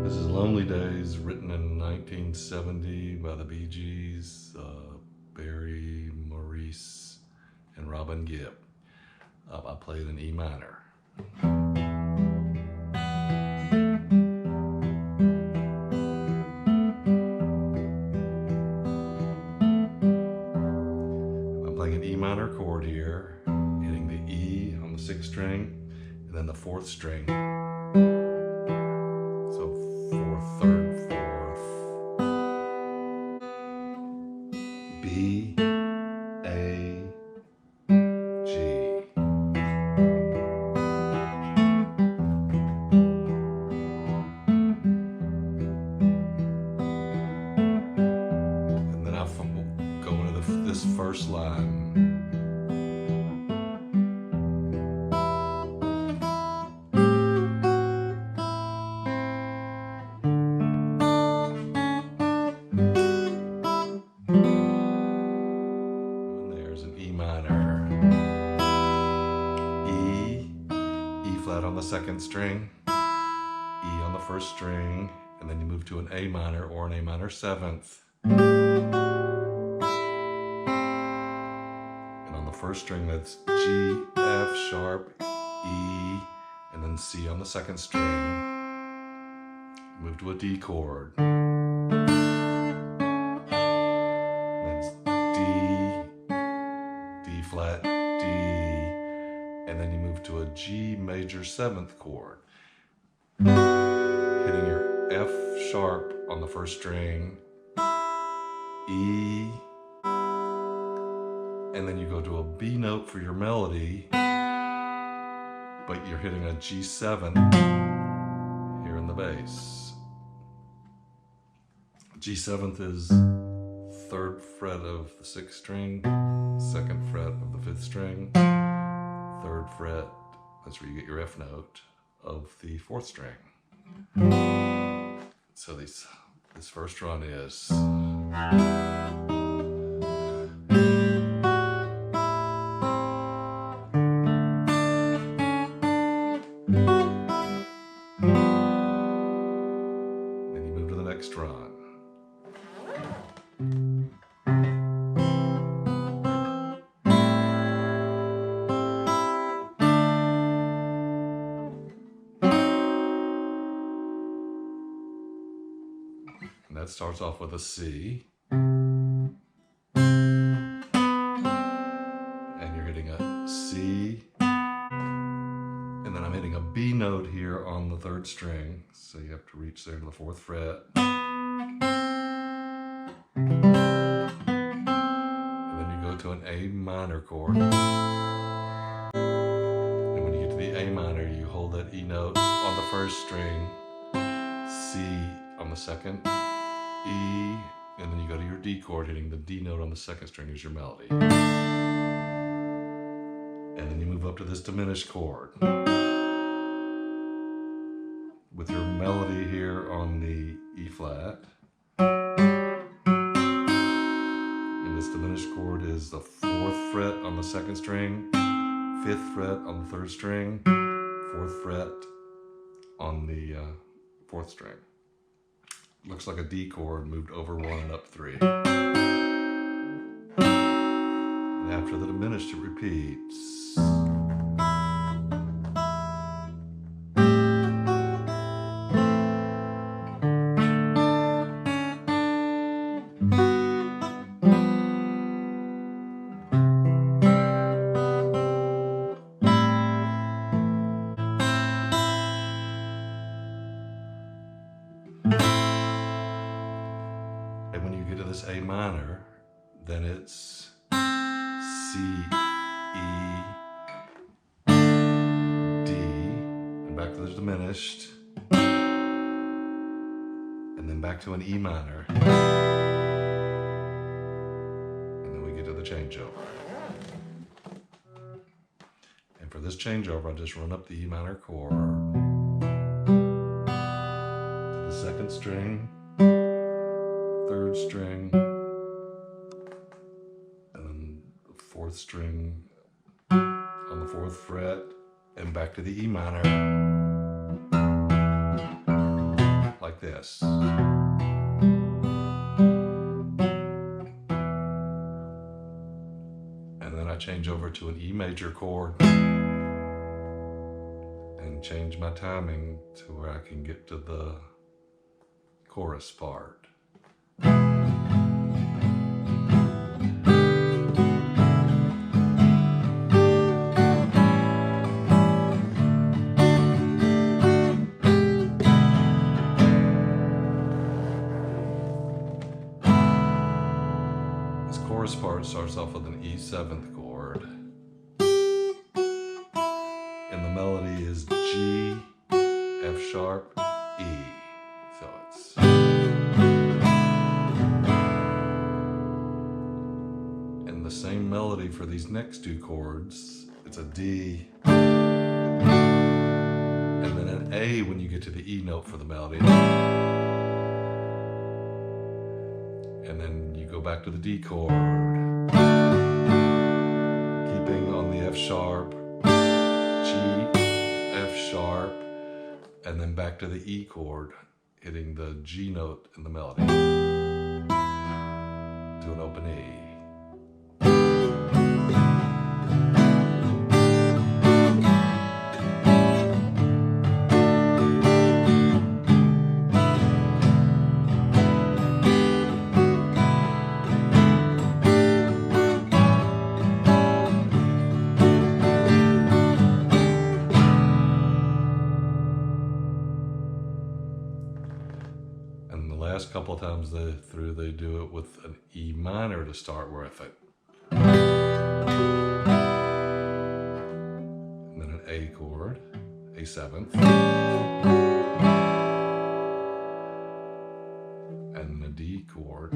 This is Lonely Days, written in 1970 by the Bee Gees, Barry, Maurice, and Robin Gibb. I played in E minor. I'm playing an E minor chord here, hitting the E on the 6th string, and then the 4th string. So 4th, 3rd, 4th, B, A, G. And then I go into this first line. E flat on the 2nd string, E on the 1st string, and then you move to an A minor or an A minor 7th. And on the 1st string, that's G, F sharp, E, and then C on the 2nd string. Move to a D chord. That's D flat, D, and then you move to a G major 7th chord, hitting your F sharp on the 1st string, E, and then you go to a B note for your melody, but you're hitting a G7 here in the bass. G7th is 3rd fret of the 6th string, 2nd fret of the 5th string, 3rd fret, that's where you get your F note, of the 4th string. So this first run is... Then you move to the next run. And that starts off with a C. And you're hitting a C. And then I'm hitting a B note here on the 3rd string. So you have to reach there to the 4th fret. And then you go to an A minor chord. And when you get to the A minor, you hold that E note on the 1st string, C on the 2nd, E, and then you go to your D chord, hitting the D note on the 2nd string as your melody. And then you move up to this diminished chord with your melody here on the E flat. And this diminished chord is the 4th fret on the 2nd string, 5th fret on the 3rd string, 4th fret on the 4th string. Looks like a D chord moved over 1 and up 3. And after the diminished, it repeats. And when you get to this A minor, then it's C, E, D, and back to the diminished, and then back to an E minor, and then we get to the changeover. And for this changeover, I just run up the E minor chord to the 2nd string, 3rd string, and then the 4th string on the 4th fret, and back to the E minor, like like this. And then I change over to an E major chord and change my timing to where I can get to the chorus part. This chorus part starts off with an E7th chord. And the melody is G, F sharp, E. So it's... And the same melody for these next two chords. It's a D, and then an A when you get to the E note for the melody. And then you go back to the D chord, keeping on the F sharp, G, F sharp, and then back to the E chord, hitting the G note in the melody to an open E. And the last couple of times they do it with an E minor to start with it. And then an A chord, A7th. And a D chord.